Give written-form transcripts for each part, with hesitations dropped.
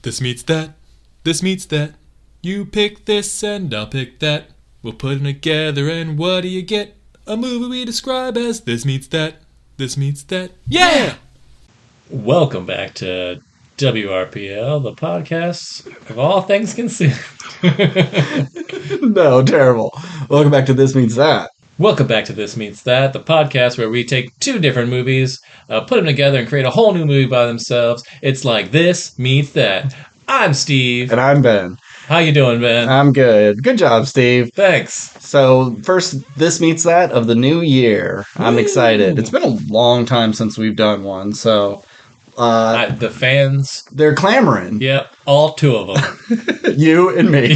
This meets that. This meets that. You pick this and I'll pick that. We'll put them together and what do you get? A movie we describe as this meets that. This meets that. Yeah! Welcome back to WRPL, the podcast of all things consumed. No, terrible. Welcome back to This Means That. Welcome back to This Meets That, the podcast where we take two different movies, put them together, and create a whole new movie by themselves. It's like This Meets That. I'm Steve. And I'm Ben. How you doing, Ben? I'm good. Good job, Steve. Thanks. So, first This Meets That of the new year. I'm excited. It's been a long time since we've done one, so... the fans... They're clamoring. Yep, all two of them. You and me.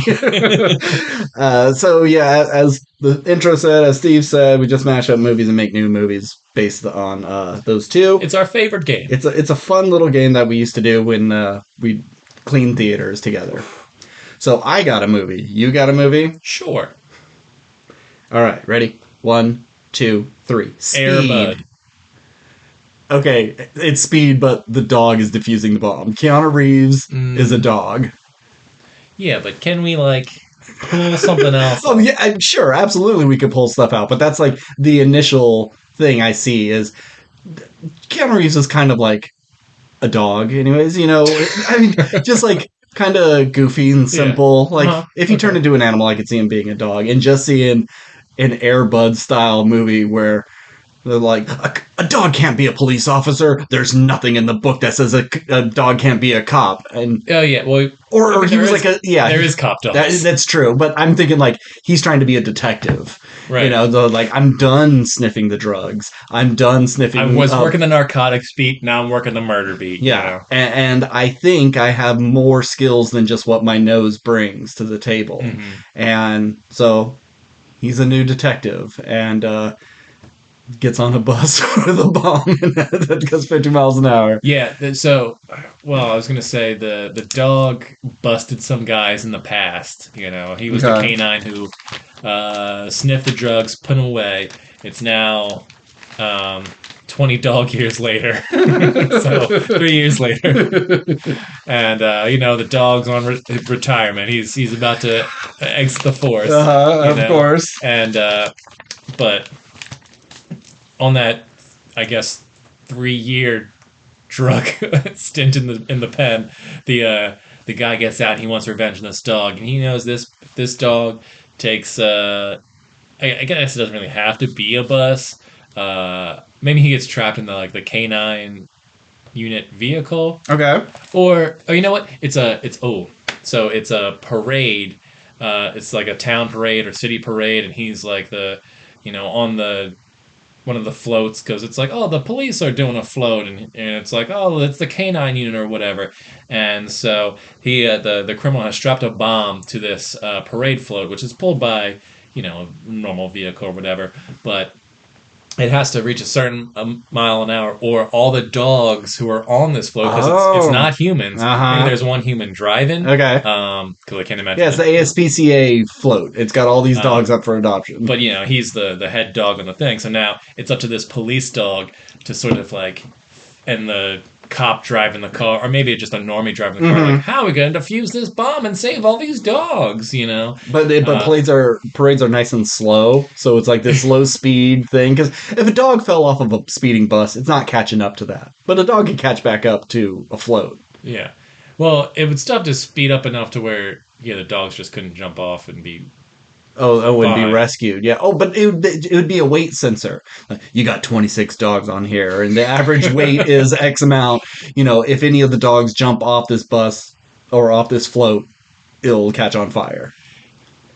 So, yeah, as the intro said, as Steve said, we just mash up movies and make new movies based on those two. It's our favorite game. It's a fun little game that we used to do when we cleaned theaters together. So I got a movie. You got a movie? Sure. All right, ready? 1, 2, 3. Speed. Air Bud. Okay, it's Speed, but the dog is defusing the bomb. Keanu Reeves is a dog. Yeah, but can we, pull something else? Oh, yeah, I'm sure, absolutely we could pull stuff out, but that's, the initial thing I see is Keanu Reeves is kind of like a dog, anyways, I mean, just, kind of goofy and simple. Yeah. If he turned into an animal, I could see him being a dog, and just seeing an Air Bud style movie where they're like, a dog can't be a police officer. There's nothing in the book that says a dog can't be a cop. And oh yeah, well, or he was there is cop dogs. That's true. But I'm thinking he's trying to be a detective. Right. I'm done sniffing the drugs. I'm done sniffing. I was working the narcotics beat. Now I'm working the murder beat. Yeah, and I think I have more skills than just what my nose brings to the table. Mm-hmm. And so he's a new detective, and gets on a bus with a bomb that goes 50 miles an hour. Yeah, so, I was going to say the dog busted some guys in the past. He was the canine who sniffed the drugs, put them away. It's now 20 dog years later. So, 3 years later. And, the dog's on retirement. He's about to exit the force. Of course. And, but... on that, I guess, 3-year drug stint in the pen, the guy gets out and he wants revenge on this dog, and he knows this dog takes I guess it doesn't really have to be a bus. Maybe he gets trapped in the canine unit vehicle. Okay. Or you know what? It's a parade. It's like a town parade or city parade, and he's on the one of the floats, because it's the police are doing a float, and it's it's the canine unit or whatever. And so he the criminal has strapped a bomb to this parade float, which is pulled by a normal vehicle or whatever, but it has to reach a certain mile an hour, or all the dogs who are on this float, because it's not humans. Maybe there's one human driving. Okay. Because I can't imagine. Yeah, it's the ASPCA float. It's got all these dogs up for adoption. But, he's the head dog on the thing. So now it's up to this police dog to sort of and the cop driving the car, or maybe just a normie driving the car, Mm-hmm. how are we going to defuse this bomb and save all these dogs, But parades are nice and slow, so it's this low speed thing. Because if a dog fell off of a speeding bus, it's not catching up to that. But a dog can catch back up to a float. Yeah. Well, it would stop to speed up enough to where, the dogs just couldn't jump off and be... Oh, and be rescued. Yeah. Oh, but it would be a weight sensor. You got 26 dogs on here, and the average weight is X amount. If any of the dogs jump off this bus or off this float, it'll catch on fire.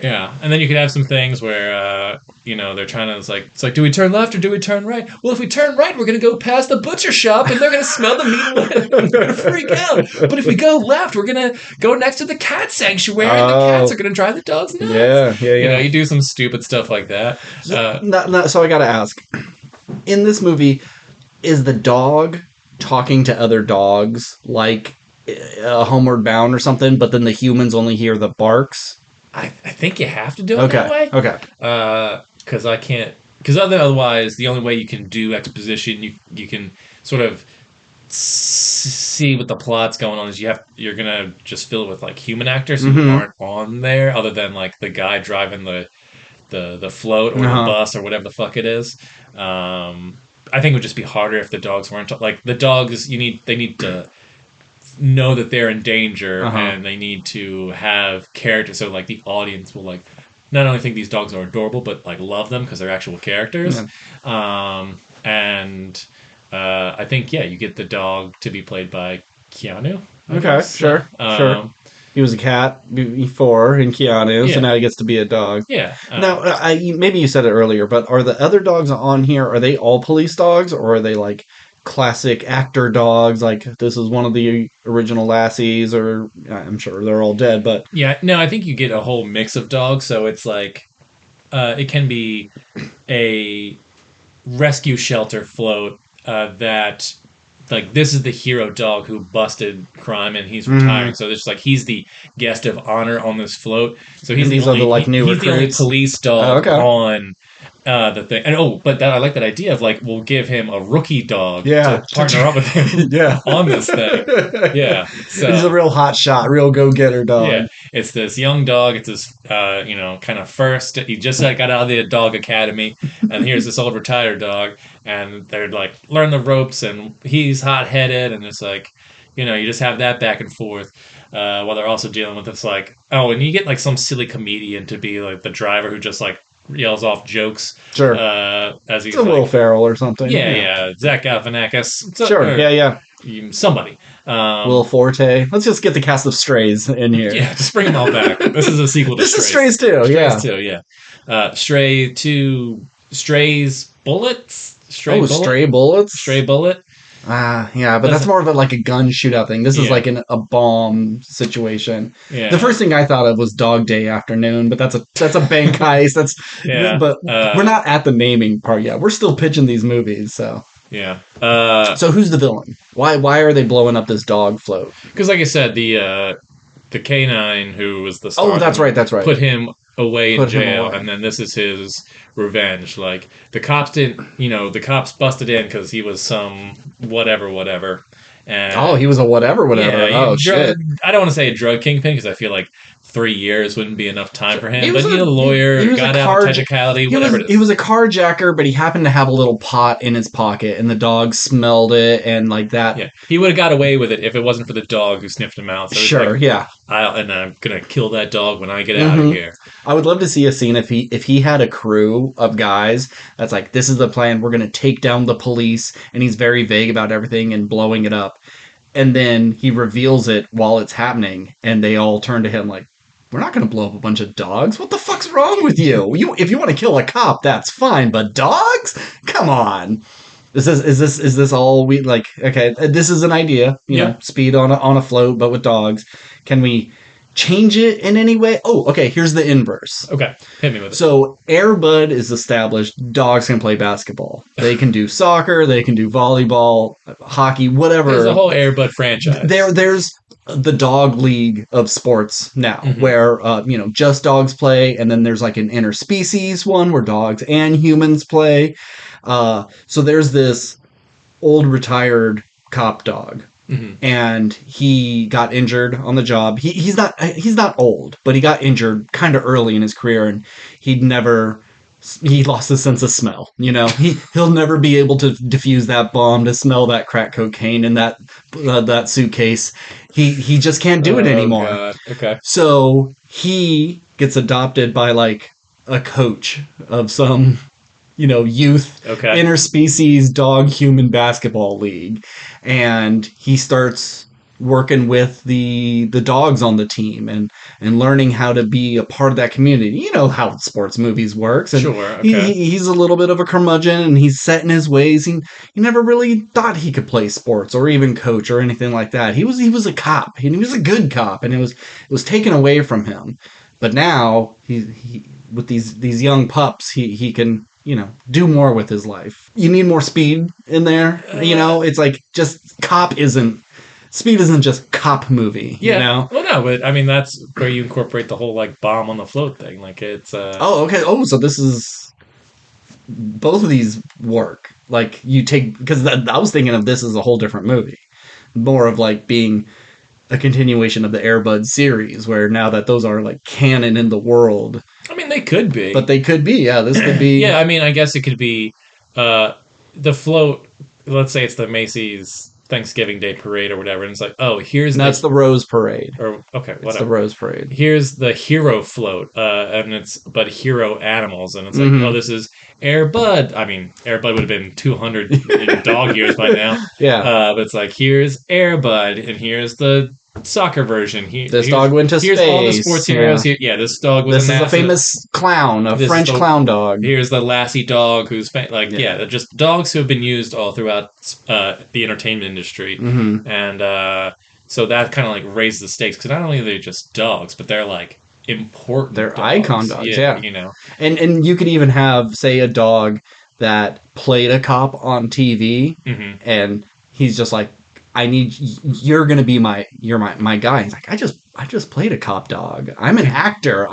Yeah, and then you could have some things where, they're trying to, it's do we turn left or do we turn right? Well, if we turn right, we're going to go past the butcher shop, and they're going to smell the meat and they're going to freak out. But if we go left, we're going to go next to the cat sanctuary, and the cats are going to drive the dogs nuts. Yeah. You do some stupid stuff like that. So I got to ask, in this movie, is the dog talking to other dogs like Homeward Bound or something, but then the humans only hear the barks? I think you have to do it that way. Okay. Because I can't. Because otherwise, the only way you can do exposition, you can sort of see what the plot's going on is you're gonna just fill it with like human actors who Mm-hmm. aren't on there other than like the guy driving the float or the Uh-huh. bus or whatever the fuck it is. I think it would just be harder if the dogs weren't like the dogs. They need to know that they're in danger Uh-huh. and they need to have character so like the audience will like not only think these dogs are adorable but like love them because they're actual characters. Yeah. And I think yeah, you get the dog to be played by Keanu. I Okay, guess. sure. He was a cat before in Keanu, so Yeah, now he gets to be a dog. yeah. Now, maybe you said it earlier, but are the other dogs on here, are they all police dogs, or are they like classic actor dogs? Like, this is one of the original Lassies, or I'm sure they're all dead, but Yeah, no, I think you get a whole mix of dogs, so it's like it can be a rescue shelter float that like this is the hero dog who busted crime and he's mhm. retiring. So it's like he's the guest of honor on this float. So And these are the like new he's the only recruits. police Oh, dog okay. on the thing. And but that I like that idea of like we'll give him a rookie dog Yeah. to partner up with him Yeah. on this thing. Yeah. He's a So real hot shot, real go-getter dog. yeah, it's this young dog. It's this, kind of first. He just got out of the dog academy, and here's this old retired dog, and they're like learn the ropes, and he's hot headed, and it's like, you just have that back and forth, while they're also dealing with this like, oh, and you get like some silly comedian to be like the driver who just like yells off jokes, Sure. as It's he's a Will like, Ferrell or something. yeah, Zach Galifianakis, Sure. Yeah. somebody. Will Forte. Let's just get the cast of Strays in here. Yeah, just bring them all back. This is a sequel to This is Strays. Strays too. Yeah. Strays too, yeah. Strays Bullets? Stray bullets. Stray Bullet? Yeah, but that's more of like a gun shootout thing. This is Yeah. like a bomb situation. Yeah. The first thing I thought of was Dog Day Afternoon, but that's a bank heist. That's Yeah. But we're not at the naming part yet. We're still pitching these movies. So Yeah. so who's the villain? Why are they blowing up this dog float? Because like I said, the canine who was the star Oh, that's right. That's right. put him away in Put him jail, away. and then this is his revenge. Like the cops didn't, the cops busted in because he was some whatever, and Oh, he was a whatever. Oh shit. I don't want to say a drug kingpin because I feel like 3 years wouldn't be enough time for him. He But was the lawyer he was got a out of technicality, whatever it is. He was a carjacker, but he happened to have a little pot in his pocket, and the dog smelled it, and like that. Yeah, he would have got away with it if it wasn't for the dog who sniffed him out. So Sure, like, yeah. I'm gonna kill that dog when I get out of Mhm. here. I would love to see a scene if he had a crew of guys that's like, this is the plan. We're gonna take down the police, and he's very vague about everything and blowing it up, and then he reveals it while it's happening, and they all turn to him like, we're not gonna blow up a bunch of dogs. What the fuck's wrong with you? If you want to kill a cop, that's fine, but dogs? Come on. Is this all we like? Okay, this is an idea. You know, speed on a float, but with dogs. Can we change it in any way? Oh, okay. Here's the inverse. Okay, hit me with it. So Air Bud is established. Dogs can play basketball. They can do soccer. They can do volleyball, hockey, whatever. There's a whole Air Bud franchise. There's the dog league of sports now, where just dogs play, and then there's like an interspecies one where dogs and humans play. So there's this old retired cop dog, and he got injured on the job. He's not old, but he got injured kind of early in his career, and he lost his sense of smell. He'll never be able to defuse that bomb, to smell that crack cocaine in that suitcase. He just can't do it anymore. God. Okay. So he gets adopted by like a coach of some youth interspecies dog human basketball league, and he starts working with the dogs on the team and learning how to be a part of that community. You know how sports movies works. And sure. Okay. He's a little bit of a curmudgeon, and he's set in his ways. He never really thought he could play sports or even coach or anything like that. He was a cop, and he was a good cop, and it was taken away from him. But now he with these young pups, he can do more with his life. You need more speed in there. It's like just Speed isn't just cop movie. Yeah. Well, no, but I mean that's where you incorporate the whole like bomb on the float thing. Like it's. Oh, okay. Oh, so this is both of these work. Like you take because I was thinking of this as a whole different movie. more of like being a continuation of the Air Bud series, where now that those are like canon in the world. I mean, they could be. But they could be, yeah. This could be. Yeah, I mean, I guess it could be the float. Let's say it's the Macy's Thanksgiving Day Parade or whatever, and it's like, oh, here's That's the Rose Parade. Or okay, whatever. It's the Rose Parade. Here's the hero float, and it's but hero animals, and it's like, Mhm. oh, this is Air Bud. I mean, Air Bud would have been 200 dog years by now. Yeah. But it's like, here's Air Bud, and here's the soccer version. This dog went to here's space. All the sports heroes. Here, this dog was. This is a famous clown, a French clown dog. Here's the Lassie dog, who's just dogs who have been used all throughout the entertainment industry, and so that kind of like raises the stakes because not only are they just dogs, but they're like important. They're dogs. icon dogs, yeah. You know, and you could even have, say, a dog that played a cop on TV, and he's just like, you're gonna be my guy. He's like, I just played a cop dog. I'm an actor.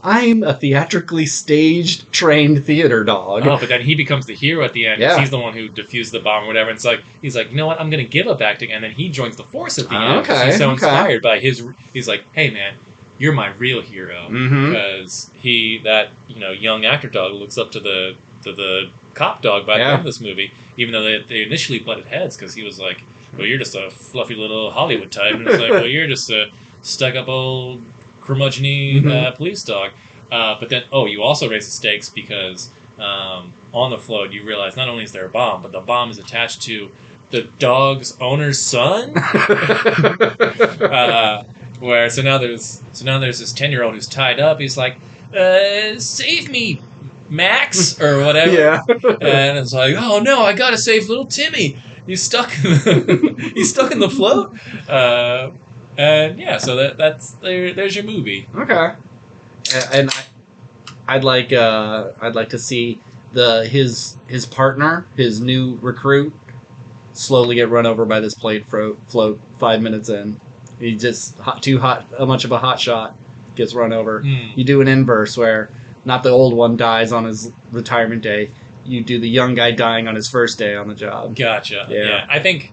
I'm a theatrically staged, trained theater dog. Oh, but then he becomes the hero at the end. Yeah. He's the one who defused the bomb or whatever. It's like he's like, you know what? I'm gonna give up acting, and then he joins the force at the end. Okay, He's so okay. inspired by his. He's like, hey man, you're my real hero because young actor dog looks up to the cop dog by the end of this movie, even though they initially butted heads because he was like, well, you're just a fluffy little Hollywood type, and it's like, well, you're just a stuck-up old curmudgeon-y police dog. But then, you also raise the stakes because on the float, you realize not only is there a bomb, but the bomb is attached to the dog's owner's son. So now there's this 10-year-old who's tied up. He's like, save me, Max, or whatever. Yeah. And it's like, oh no, I gotta save little Timmy. He's stuck in the float. And yeah, so there's your movie. Okay. And I'd like to see his partner, his new recruit, slowly get run over by this plate float 5 minutes in. He just much of a hot shot, gets run over. You do an inverse where not the old one dies on his retirement day. You do the young guy dying on his first day on the job. Gotcha. Yeah. I think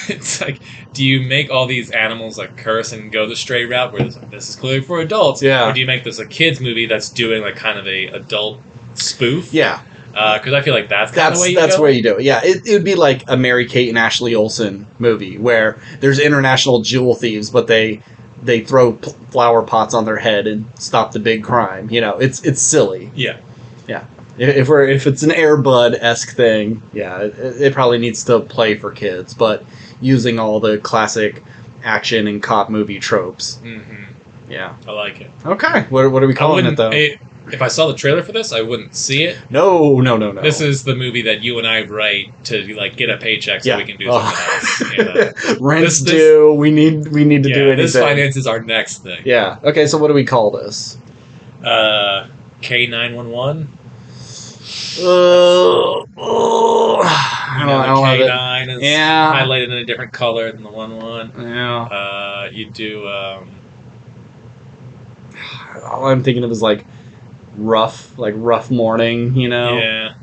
it's like, do you make all these animals like curse and go the straight route where this is clearly for adults? Yeah. Or do you make this a kids movie that's doing like kind of a adult spoof? Yeah. Because I feel like that's the way you that's go. where you do it. Yeah, it would be like a Mary-Kate and Ashley Olsen movie where there's international jewel thieves, but they throw flower pots on their head and stop the big crime. You know, it's silly. Yeah. Yeah. If it's an Air Bud-esque thing, yeah, it probably needs to play for kids, but using all the classic action and cop movie tropes. Mm-hmm. Yeah. I like it. Okay. What are we calling it, though? If I saw the trailer for this, I wouldn't see it. No. This is the movie that you and I write to like get a paycheck so we can do something else. Rent's due. We need to do anything. This finances our next thing. Yeah. Okay. So what do we call this? K911. I don't K9 is Yeah. highlighted in a different color than the 11. Yeah. You do. All I'm thinking of is like rough morning. You know. Yeah.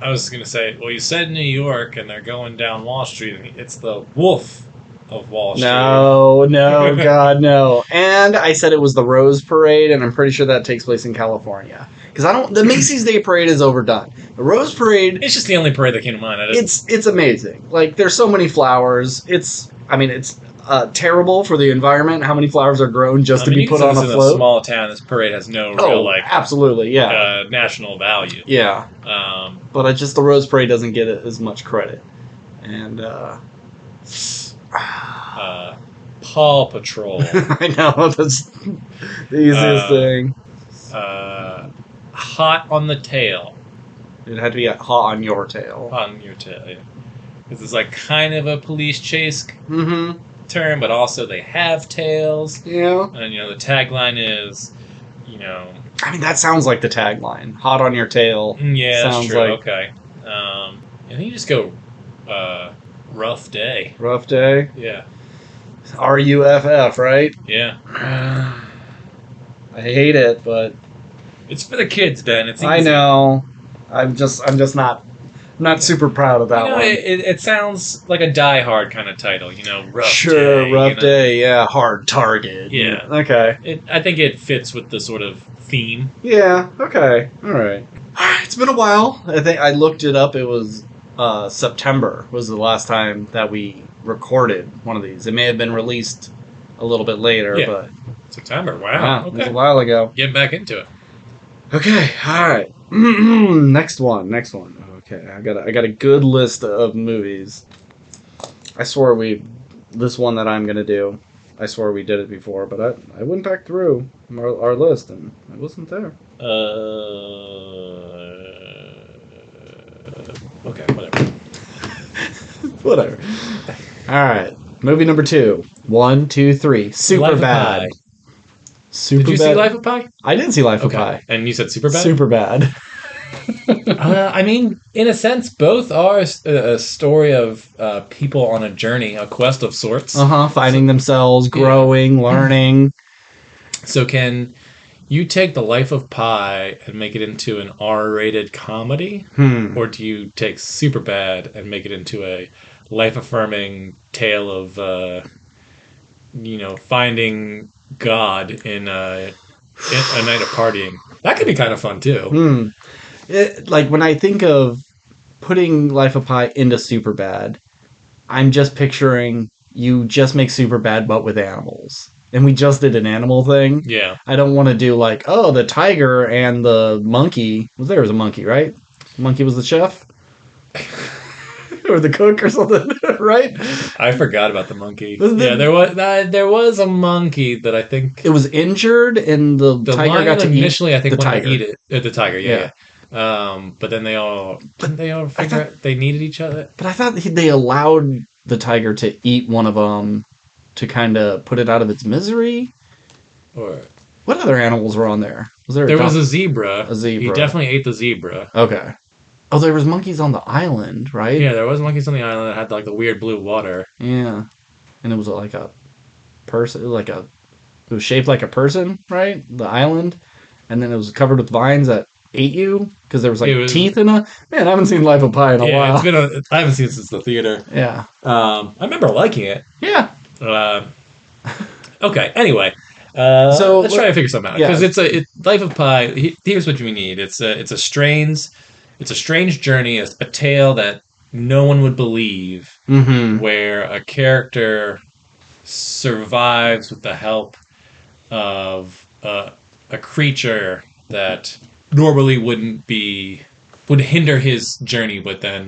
I was gonna say, well, you said New York, and they're going down Wall Street, and it's the Wolf of Wall Street. No, God, no. And I said it was the Rose Parade, and I'm pretty sure that takes place in California. Because the Macy's Day Parade is overdone. The Rose Parade, It's just the only parade that came to mind. it's amazing. Like, there's so many flowers. It's terrible for the environment. How many flowers are grown just to be put on a in float? a small town, this parade has no real absolutely, yeah, national value. yeah. But the Rose Parade doesn't get it as much credit. And Paw Patrol. I know that's the easiest thing. Hot on the tail. It had to be hot on your tail. On your tail, yeah. This is like kind of a police chase Mm-hmm. term, but also they have tails. Yeah. And, the tagline is, I mean, that sounds like the tagline. Hot on your tail. Yeah, that's Sounds true. like- Okay. And then you just go, rough day. Rough day. Yeah. RUFF, right? Yeah. I hate it, but It's for the kids, Ben. It's easy. I know. I'm just not not super proud of that You know, one. it sounds like a Die Hard kind of title. You know, rough Sure, day. rough you know? day, yeah, hard target. Yeah. Okay. I think it fits with the sort of theme. Yeah, okay. All right. It's been a while. I think I looked it up. It was September was the last time that we recorded one of these. It may have been released a little bit later, Yeah. but September. wow, Wow. it was a Okay. while ago. Getting back into it. Okay, all right. Next one. Okay, I got a good list of movies. I swore this one that I'm gonna do. I swore we did it before, but I went back through our list and it wasn't there. Okay. Whatever. Whatever. All right, movie number 2. 1, 2, 3. Life of Superbad. Pi. Superbad. Did you see Life of Pi? I did see Life of Okay. Pi. And you said Superbad? Superbad. I mean, in a sense, both are a story of people on a journey, a quest of sorts. Finding themselves, growing, learning. So can you take the Life of Pi and make it into an R-rated comedy? Or do you take Superbad and make it into a life-affirming tale of, finding God in a night of partying? That could be kind of fun, too. Like when I think of putting Life of Pi into Superbad, I'm just picturing you just make Superbad but with animals. And we just did an animal thing. Yeah. I don't want to do like, oh, the tiger and the monkey. There was a monkey, right? Monkey was the chef? Or the cook or something, right? I forgot about the monkey. Yeah, there was a monkey that I think it was injured, and the tiger lion got to initially. I think the wanted tiger. to eat it. The tiger, yeah. But then they all figure out they needed each other. But I thought they allowed the tiger to eat one of them to kind of put it out of its misery. Or what other animals were on there? There was a zebra. A zebra. He definitely ate the zebra. Okay. Oh, there was monkeys on the island, right? Yeah, there was monkeys on the island that had like the weird blue water. Yeah, and it was like a person, it was shaped like a person, right? The island, and then it was covered with vines that ate you because there was teeth in it. Man, I haven't seen Life of Pi in a while. I haven't seen it since the theater. Yeah. I remember liking it. Yeah. Okay. Anyway. So let's try to figure something out because it's Life of Pi. Here's what we need. It's a strange journey, a tale that no one would believe, where a character survives with the help of a creature that normally would hinder his journey, but then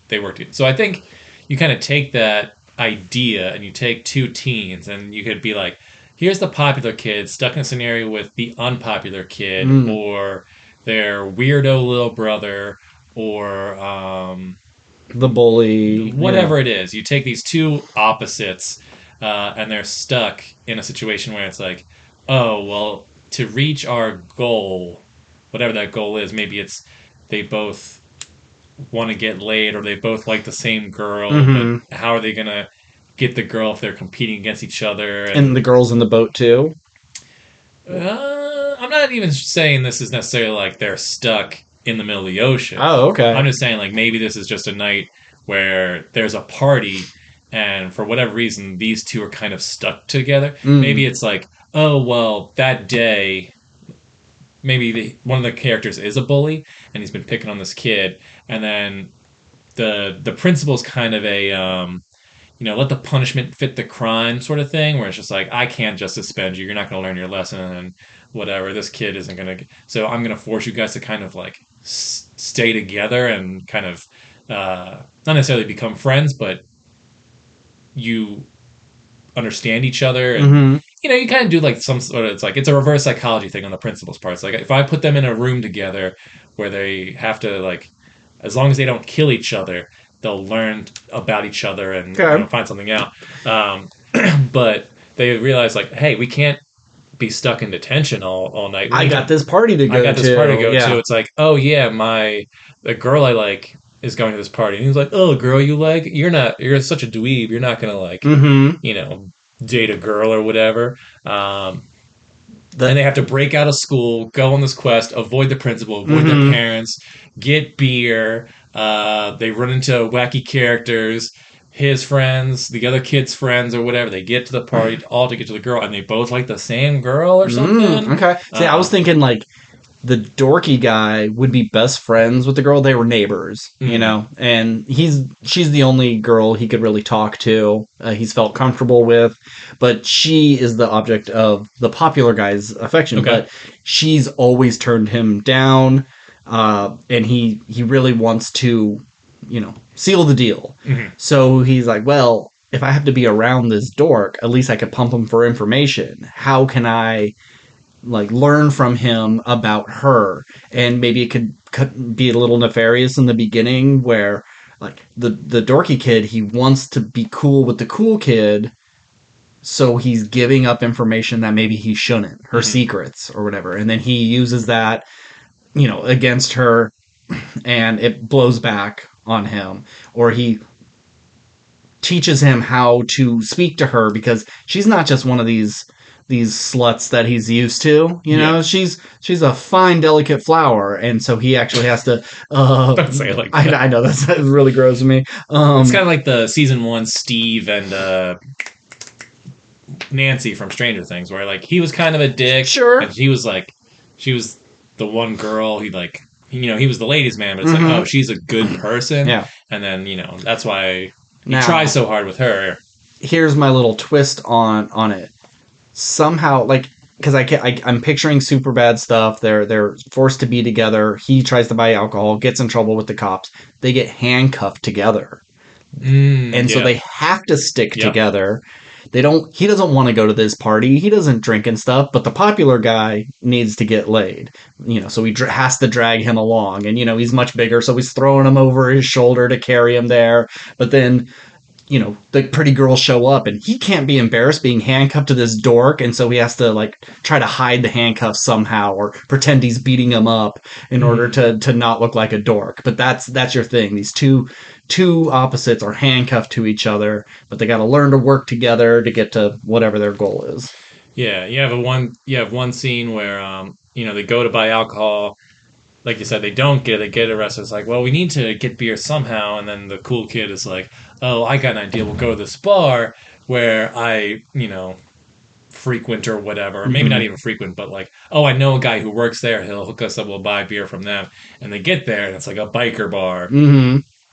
they work together. So I think you kind of take that idea and you take two teens and you could be like, here's the popular kid stuck in a scenario with the unpopular kid or their weirdo little brother or the bully, whatever it is. You take these two opposites and they're stuck in a situation where it's like, oh, well, to reach our goal, whatever that goal is, maybe it's they both want to get laid or they both like the same girl, but how are they going to get the girl if they're competing against each other? And the girl's in the boat too? I'm not even saying this is necessarily like they're stuck in the middle of the ocean. Oh, okay. I'm just saying maybe this is just a night where there's a party and for whatever reason these two are kind of stuck together. Maybe it's like, oh, well, that day maybe one of the characters is a bully and he's been picking on this kid, and then the principal's kind of a let the punishment fit the crime sort of thing, where it's just like, I can't just suspend you. You're not going to learn your lesson and whatever. This kid isn't going to. So I'm going to force you guys to kind of stay together and kind of not necessarily become friends, but you understand each other. And, you kind of do some sort of, it's a reverse psychology thing on the principal's part. It's like, if I put them in a room together where they have to, as long as they don't kill each other, they'll learn about each other and find something out. But they realize, hey, we can't be stuck in detention all night. I got this party to go to. It's like, oh, yeah, the girl I like is going to this party. And he's like, oh, girl you like? You're such a dweeb. You're not going to, date a girl or whatever. and they have to break out of school, go on this quest, avoid the principal, avoid their parents, get beer. They run into wacky characters, his friends, the other kid's friends, or whatever. They get to the party all to get to the girl, and they both like the same girl or something. Okay. See, I was thinking like the dorky guy would be best friends with the girl. They were neighbors, you know, and she's the only girl he could really talk to. He's felt comfortable with, but she is the object of the popular guy's affection. Okay. But she's always turned him down, and he really wants to, you know, seal the deal. So he's like, well, if I have to be around this dork, at least I could pump him for information. How can I like learn from him about her? And maybe it could be a little nefarious in the beginning where like the dorky kid, he wants to be cool with the cool kid, so he's giving up information that maybe he shouldn't, her secrets or whatever, and then he uses that, you know, against her, and it blows back on him, or he teaches him how to speak to her because she's not just one of these sluts that he's used to, you know. She's a fine, delicate flower, and so he actually has to. Don't say it like that. I know that's really gross to me. It's kind of like the season 1 Steve and Nancy from Stranger Things, where like he was kind of a dick, Sure, and she was the one girl he like. You know, he was the ladies' man, but it's like, oh, she's a good person, yeah. And then you know that's why he Now, tries so hard with her. Here's my little twist on it. Somehow, like, because I'm picturing Superbad stuff. They're forced to be together. He tries to buy alcohol, gets in trouble with the cops. They get handcuffed together, and so they have to stick together. He doesn't want to go to this party. He doesn't drink and stuff, but the popular guy needs to get laid, you know, so he has to drag him along, and, you know, he's much bigger, so he's throwing him over his shoulder to carry him there. But then, you know, the pretty girls show up, and he can't be embarrassed being handcuffed to this dork, and so he has to like try to hide the handcuffs somehow, or pretend he's beating him up in order to not look like a dork. But that's your thing. These two opposites are handcuffed to each other, but they got to learn to work together to get to whatever their goal is. Yeah, you have one scene where you know, they go to buy alcohol. Like you said, they get arrested. It's like, well, we need to get beer somehow. And then the cool kid is like, oh, I got an idea. We'll go to this bar where I, you know, frequent or whatever. Maybe not even frequent, but like, oh, I know a guy who works there. He'll hook us up. We'll buy beer from them. And they get there, and it's like a biker bar,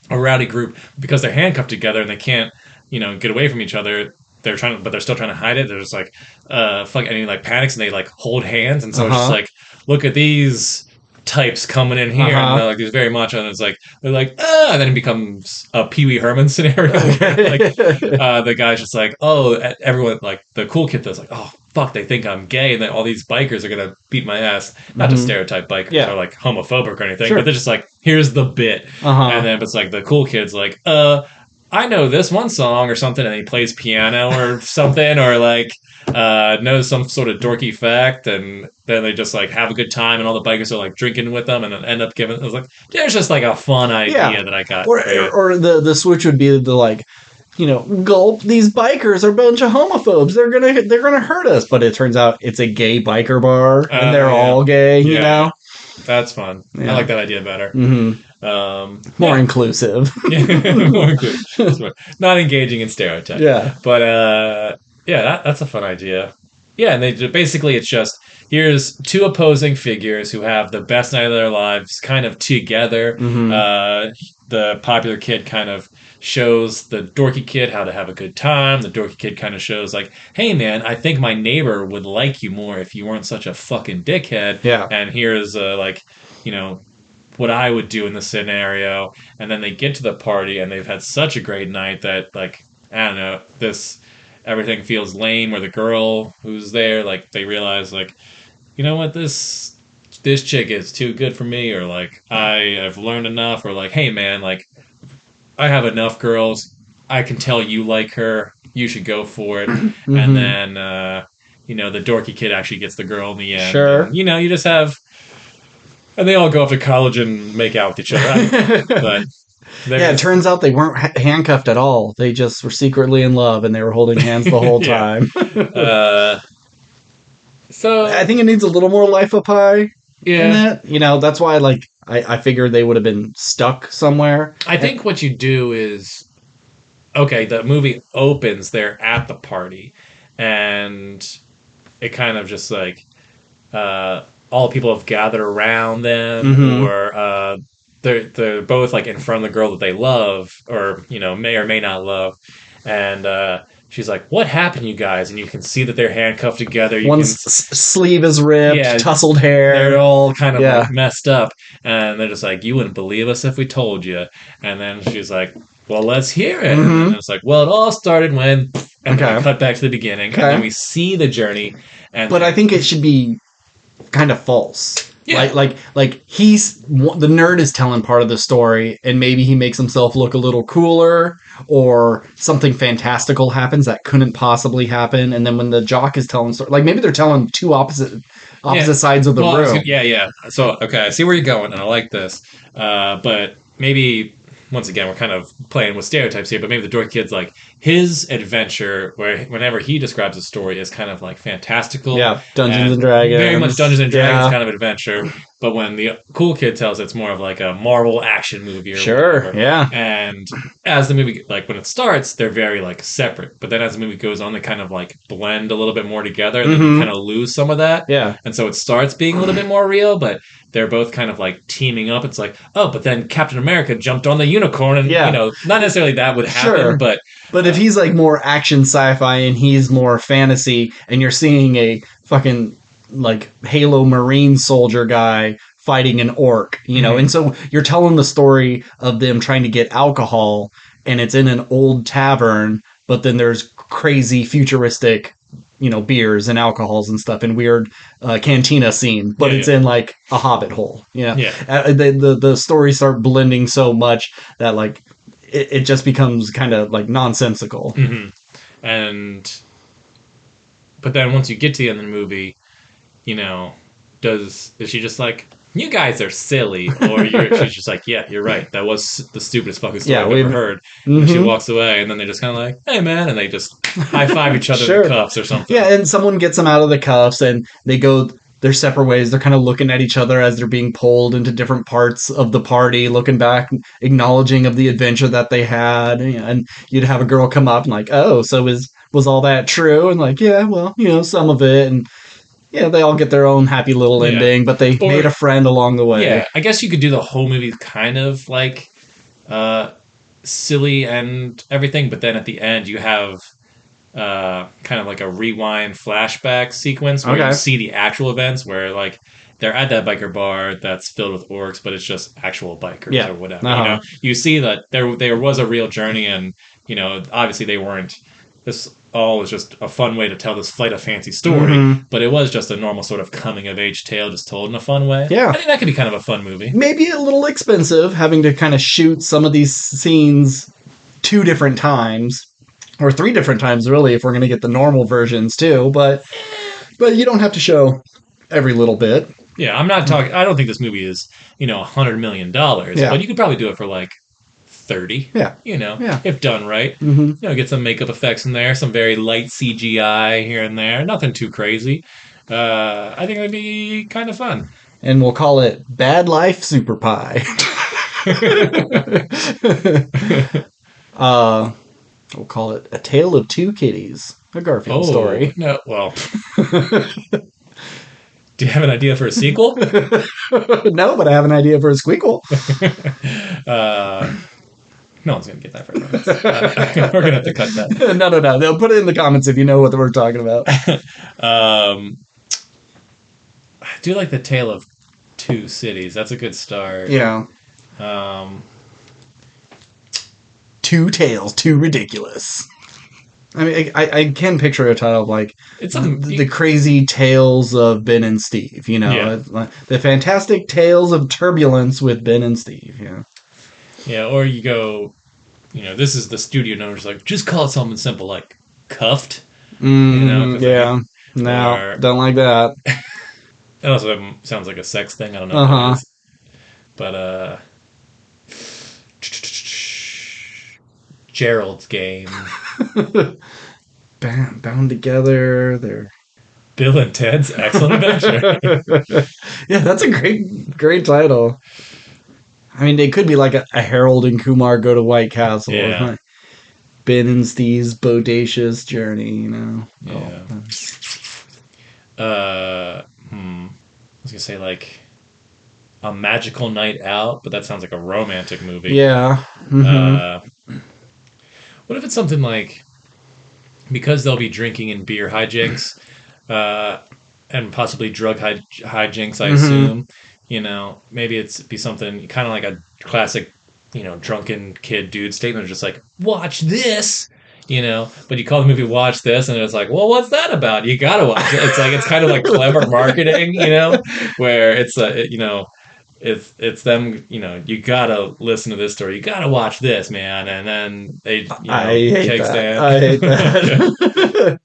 a rowdy group, because they're handcuffed together and they can't, you know, get away from each other. They're still trying to hide it. They're just like, fuck, and he like panics, and they like hold hands. And so it's just like, look at these types coming in here, and they're like these very macho, and it's like they're like, and then it becomes a Pee Wee Herman scenario. Like the guy's just like, oh, everyone, like the cool kid that's like, oh fuck, they think I'm gay, and then all these bikers are gonna beat my ass. Not to stereotype bikers or like homophobic or anything, but they're just like, here's the bit, and then it's like the cool kid's like, I know this one song or something, and he plays piano or something, or like knows some sort of dorky fact, and then they just like have a good time, and all the bikers are like drinking with them, and then end up giving. It was like, there's just like a fun idea that I got. Or the switch would be the like, you know, gulp, these bikers are a bunch of homophobes. They're gonna hurt us. But it turns out it's a gay biker bar, and they're all gay. You know, that's fun. I like that idea better. More inclusive. More inclusive. Not engaging in stereotypes. Yeah. But that's a fun idea. Yeah, and they basically, it's just, here's two opposing figures who have the best night of their lives kind of together. The popular kid kind of shows the dorky kid how to have a good time. The dorky kid kind of shows like, hey man, I think my neighbor would like you more if you weren't such a fucking dickhead. Yeah. And here's like, you know, what I would do in the scenario. And then they get to the party, and they've had such a great night that, like, I don't know, everything feels lame, or the girl who's there, like, they realize, like, you know what, this chick is too good for me, or like, I have learned enough, or like, hey man, like, I have enough girls, I can tell you like her, you should go for it. And then you know, the dorky kid actually gets the girl in the end. Sure. And, you know, you just have, and they all go off to college and make out with each other. But it turns out they weren't handcuffed at all. They just were secretly in love, and they were holding hands the whole time. So I think it needs a little more life of Pi in yeah, it. That's why I figured they would have been stuck somewhere. I think what you do is okay. The movie opens. They're at the party, and it kind of just like all the people have gathered around them, Mm-hmm. or they're both like in front of the girl that they love, or may or may not love, and she's like, "What happened, you guys?" And you can see that they're handcuffed together. You can, One's sleeve is ripped, yeah, tousled they're hair. all kind of Yeah. like messed up, and they're just like, "You wouldn't believe us if we told you." And then she's like, "Well, let's hear it." And then Mm-hmm. it's like, "Well, it all started when," and then we Okay. cut back to the beginning, and then Okay. we see the journey, and But I then think it should be kind of false. yeah, Like he's the nerd is telling part of the story, and maybe he makes himself look a little cooler, or something fantastical happens that couldn't possibly happen. And then when the jock is telling story, like maybe they're telling two yeah. opposite sides of the Well, room. yeah, yeah. So, okay, I see where you're going, and I like this. But maybe once again, we're kind of playing with stereotypes here. But maybe the dork kid's like his adventure, where whenever he describes a story, is kind of like fantastical Yeah, Dungeons and and very much Dragons. Dungeons and Dragons Yeah, kind of adventure. But when the cool kid tells it, it's more of like a Marvel action movie or sure. whatever. Yeah. And as the movie, like when it starts, they're very like separate. But then as the movie goes on, they kind of like blend a little bit more together, and then you Mm-hmm. kind of lose some of that. Yeah. And so it starts being a little bit more real, but they're both kind of like teaming up. It's like, oh, but then Captain America jumped on the unicorn, and Yeah. not necessarily that would happen, Sure. but But if he's like more action sci-fi and he's more fantasy, and you're seeing a fucking like Halo Marine soldier guy fighting an orc, Mhm. and so you're telling the story of them trying to get alcohol, and it's in an old tavern, but then there's crazy futuristic, beers and alcohols and stuff and weird cantina scene, but Yeah, it's yeah. in like a hobbit hole. Yeah. The stories start blending so much that like it just becomes kind of like nonsensical. Hmm. And but then once you get to the end of the movie, you know, is she just like, you guys are silly, or she's just like, yeah, you're right, that was the stupidest fucking story Yeah, I've ever heard. And then she Mhm. walks away, and then they're just kind of like, hey man, and they just high five each other in Sure. the cuffs or something. Yeah, and someone gets them out of the cuffs and they go their separate ways. They're kind of looking at each other as they're being pulled into different parts of the party, looking back, acknowledging of the adventure that they had. And you'd have a girl come up and like, oh, so was all that true? And like, yeah, well, some of it. And yeah, they all get their own happy little Yeah. ending, but they Or- made a friend along the way. Yeah, I guess you could do the whole movie kind of like uh, silly and everything, but then at the end you have kind of like a rewind flashback sequence where you Okay. see the actual events where like they're at that biker bar that's filled with orcs, but it's just actual bikers Yeah. or whatever. Uh-huh. You see that there was a real journey, and obviously they weren't. This all was just a fun way to tell this flight of fancy story, Mhm. but it was just a normal sort of coming of age tale, just told in a fun way. Yeah. I think that could be kind of a fun movie. Maybe a little expensive having to kind of shoot some of these scenes 2 different times or 3 different times really if we're going to get the normal versions too, but you don't have to show every little bit. Yeah, I'm not talking. I don't think this movie is $100 million, Yeah. but you could probably do it for like 30. Yeah. Yeah. If done right. Mhm. Get some makeup effects in there, some very light CGI here and there, nothing too crazy. I think it'd be kind of fun. And we'll call it Bad Life Super Pie. We'll call it A Tale of Two Kitties, a Garfield story. No, well, do you have an idea for a sequel? No, but I have an idea for a squeakle. No one's gonna get that reference. We're gonna have to cut that. No. They'll put it in the comments if you know what we're talking about. I do like the Tale of Two Cities. That's a good start. Yeah. Um, Two tales, too ridiculous. I mean, I can picture a title like it's the crazy tales of Ben and Steve. Yeah. It's like the fantastic tales of turbulence with Ben and Steve. Yeah. Yeah, or you go, this is the studio numbers, like, just call it something simple, like Cuffed. Yeah. No, or- don't like that. That also sounds like a sex thing. I don't know Uh-huh. what it is. But, Gerald's Game. Bound together. They're Bill and Ted's Excellent Adventure. Yeah, that's a great title. I mean, it could be like a Harold and Kumar Go to White Castle. Yeah. Like Ben and Steve's Bodacious Journey, Yeah. I was gonna say like A Magical Night Out, but that sounds like a romantic movie. Yeah. Uh, what if it's something like, because they'll be drinking and beer hijinks, uh, and possibly drug hijinks, I assume. Maybe it's be something kind of like a classic, drunken kid dude statement, just like "Watch this," But you call the movie "Watch This," and it's like, well, what's that about? You gotta watch it. It's kind of like clever marketing, where it's them, you gotta listen to this story. You gotta watch this, man. And then they, I hate keg that. stand. I hate that.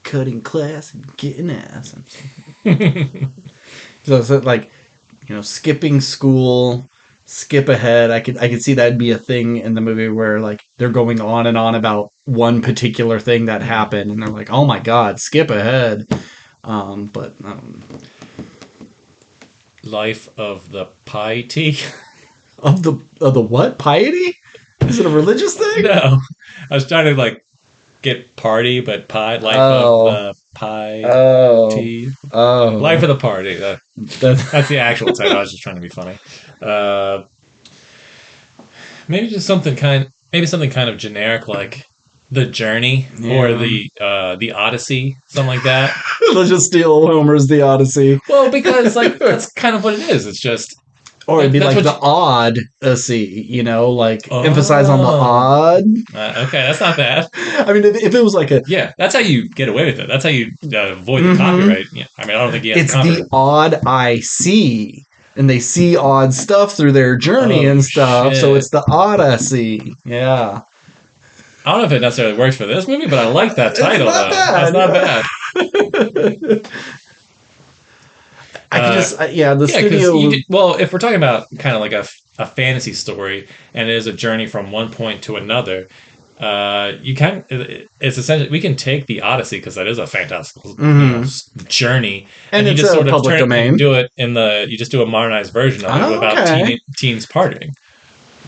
Cutting class and getting ass. So like, skipping school, skip ahead. I could see that'd be a thing in the movie where like they're going on and on about one particular thing that happened, and they're like, "Oh my god, skip ahead." But Life of the Piety. of the what? Piety? Is it a religious thing? No, I was trying to like get party, but pie. Life Oh. of the Piety. Oh. Life of the Party. That's the actual title. I was just trying to be funny. Maybe something kind of generic like The Journey or the Odyssey, something like that. Let's just steal Homer's The Odyssey. Well, because like that's kind of what it is. It's just, or it'd be like the Odyssey, emphasize on the odd. Okay, that's not bad. I mean, if it was like that's how you get away with it. That's how you avoid the copyright. Yeah, I mean, I don't think you have it's the odd I see. And they see odd stuff through their journey and stuff, so it's the Odyssey. Yeah. I don't know if it necessarily works for this movie, but I like that title. It's not bad. I can the studio. If we're talking about kind of like a fantasy story, and it is a journey from one point to another, it's essentially, we can take the Odyssey, because that is a fantastical journey, and you it's just a public domain. Do it you just do a modernized version of it without teens partying.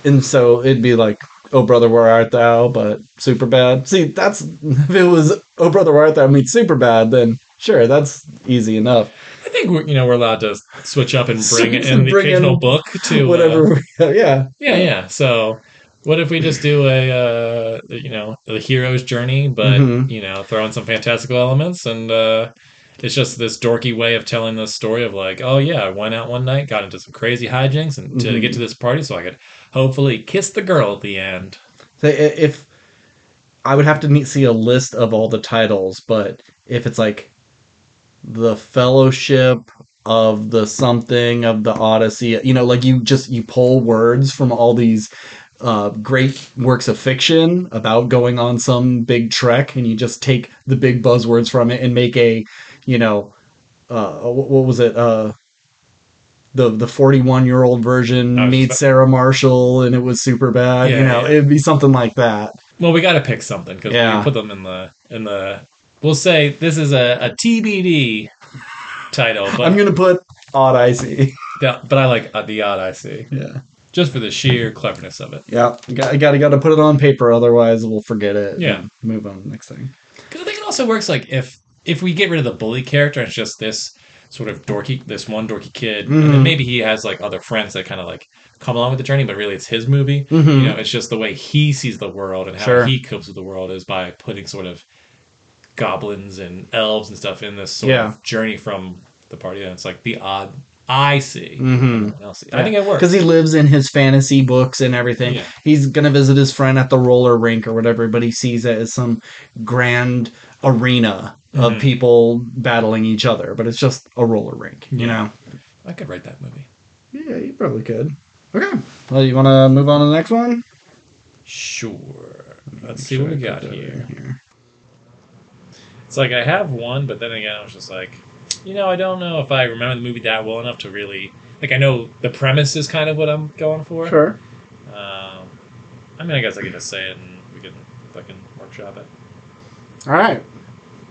And so it'd be like, "Oh Brother, Where Art Thou?" but Superbad. See, if it was "Oh Brother, Where Art Thou" meets Superbad, then sure, that's easy enough. I think we're allowed to switch up and bring in the occasional book to whatever. Yeah. So what if we just do the hero's journey, but throw in some fantastical elements, and it's just this dorky way of telling this story of like, oh yeah, I went out one night, got into some crazy hijinks, and to get to this party, so I could hopefully kiss the girl at the end. So if I would have to see a list of all the titles, but if it's like the Fellowship of the something of the Odyssey, like you pull words from all these great works of fiction about going on some big trek, and you just take the big buzzwords from it and make a, what was it? The 41-year-old version meets Sarah Marshall, and it was Superbad. It'd be something like that. Well, we got to pick something, because we put them in the. We'll say this is a TBD title. But I'm gonna put Odd I See. Yeah, but I like the Odd I See. Yeah. Just for the sheer cleverness of it. Yeah, got to put it on paper, otherwise we'll forget it. Yeah, move on to the next thing. Because I think it also works like if we get rid of the bully character, it's just this sort of this one dorky kid, and then maybe he has like other friends that kind of like come along with the journey, but really it's his movie. It's just the way he sees the world and how he copes with the world is by putting sort of goblins and elves and stuff in this sort of journey from the party, and it's like the Odd I See. I think it works because he lives in his fantasy books and everything. He's gonna visit his friend at the roller rink or whatever, but he sees it as some grand arena of people battling each other, but it's just a roller rink. I could write that movie. Yeah, you probably could. Okay, well, you want to move on to the next one? Sure. Let's see what we got here. It's like I have one, but then again, I was just like, I don't know if I remember the movie that well enough to really... Like, I know the premise is kind of what I'm going for. Sure. I guess I can just say it and we can fucking workshop it. All right.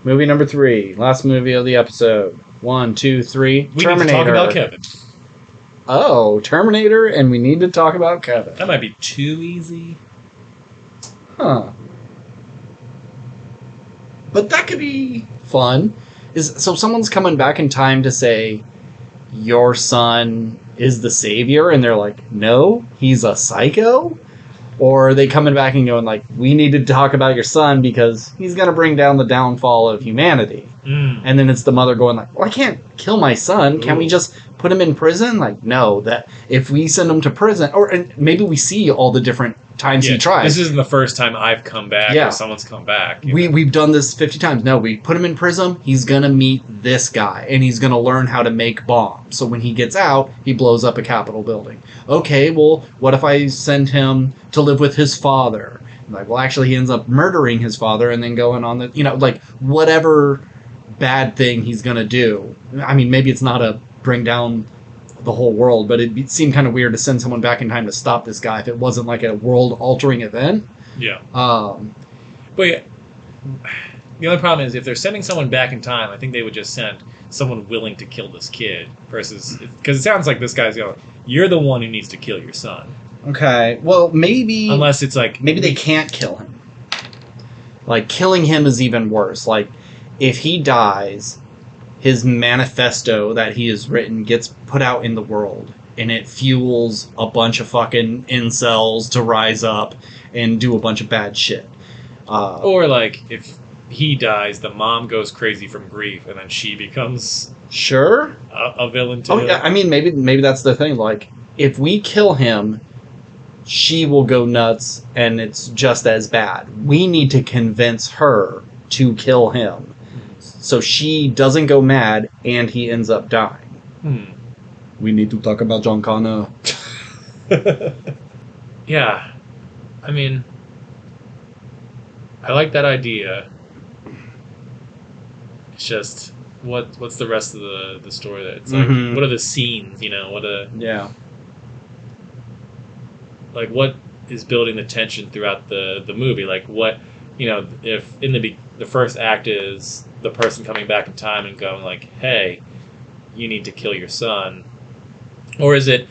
Movie number 3. Last movie of the episode. 1, 2, 3. We Terminator. need to talk about Kevin. Oh, Terminator, and we need to talk about Kevin. That might be too easy. Huh. But that could be fun. So someone's coming back in time to say, your son is the savior, and they're like, no, he's a psycho? Or are they coming back and going like, we need to talk about your son because he's going to bring down the downfall of humanity? And then it's the mother going like, well, I can't kill my son. Can we just put him in prison? Like, no, that if we send him to prison, and maybe we see all the different times he tries. This isn't the first time I've come back or someone's come back. We've done this 50 times. No, we put him in prison. He's going to meet this guy, and he's going to learn how to make bombs. So when he gets out, he blows up a Capitol building. Okay, well, what if I send him to live with his father? Like, well, actually, he ends up murdering his father and then going on the, like, whatever bad thing he's going to do. I mean, maybe it's not a bring down the whole world, but it seemed kind of weird to send someone back in time to stop this guy if it wasn't like a world-altering event. Yeah. But the only problem is if they're sending someone back in time, I think they would just send someone willing to kill this kid versus... Because it sounds like this guy's going, you're the one who needs to kill your son. Okay. Well, maybe... Unless it's like... Maybe they can't kill him. Like, killing him is even worse. Like, if he dies, his manifesto that he has written gets put out in the world, and it fuels a bunch of fucking incels to rise up and do a bunch of bad shit. Or, like, if he dies, the mom goes crazy from grief, and then she becomes... Sure. A villain too. Oh, yeah, I mean, maybe that's the thing. Like, if we kill him, she will go nuts, and it's just as bad. We need to convince her to kill him. So she doesn't go mad, and he ends up dying. We need to talk about John Connor. Yeah. I mean, I like that idea. It's just, what's the rest of the story? That it's like, what are the scenes, Yeah. Like, what is building the tension throughout the movie? Like, what, if in the first act is the person coming back in time and going like, hey, you need to kill your son. Or is it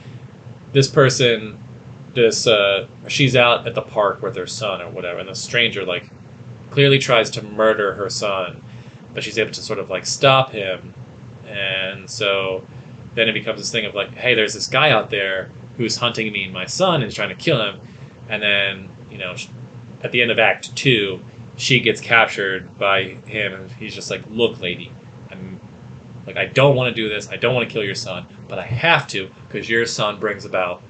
this person, she's out at the park with her son or whatever, and the stranger, like, clearly tries to murder her son, but she's able to sort of, like, stop him. And so then it becomes this thing of, like, hey, there's this guy out there who's hunting me and my son and is trying to kill him. And then, at the end of Act 2, she gets captured by him, and he's just like, look, lady, I don't want to do this. I don't want to kill your son, but I have to because your son brings about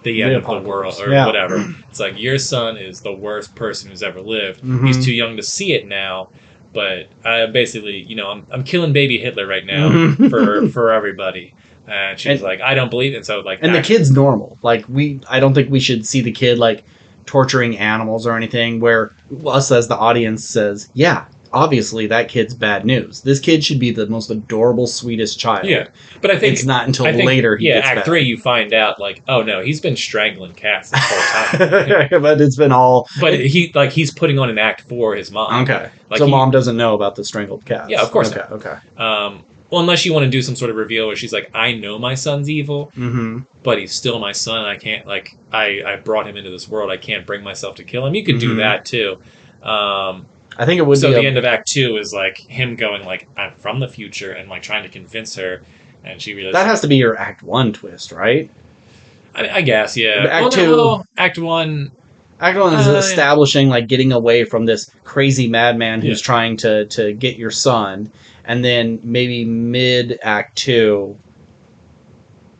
the end of the world or whatever. It's like, your son is the worst person who's ever lived. He's too young to see it now, but I basically, I'm killing baby Hitler right now for everybody. And she's like, I don't believe it. And so, like, and the kid's normal. Like, I don't think we should see the kid like torturing animals or anything where us as the audience says, yeah, obviously that kid's bad news. This kid should be the most adorable, sweetest child. Yeah, but I think it's not until later he gets Act bad. 3 you find out like, oh no, he's been strangling cats this whole time. But it's been all. But he's putting on an Act 4 his mom. Okay, like, so mom doesn't know about the strangled cats. Yeah, of course. Okay. Well, unless you want to do some sort of reveal where she's like, I know my son's evil, but he's still my son. I can't, like, I brought him into this world. I can't bring myself to kill him. You could do that too. I think it would. So the end of Act 2 is like him going like, I'm from the future, and like trying to convince her, and she realizes that has to be your Act 1 twist, right? I guess, yeah. Act 2, Act 1. Act 1 is establishing, like, getting away from this crazy madman who's trying to get your son. And then maybe mid-Act 2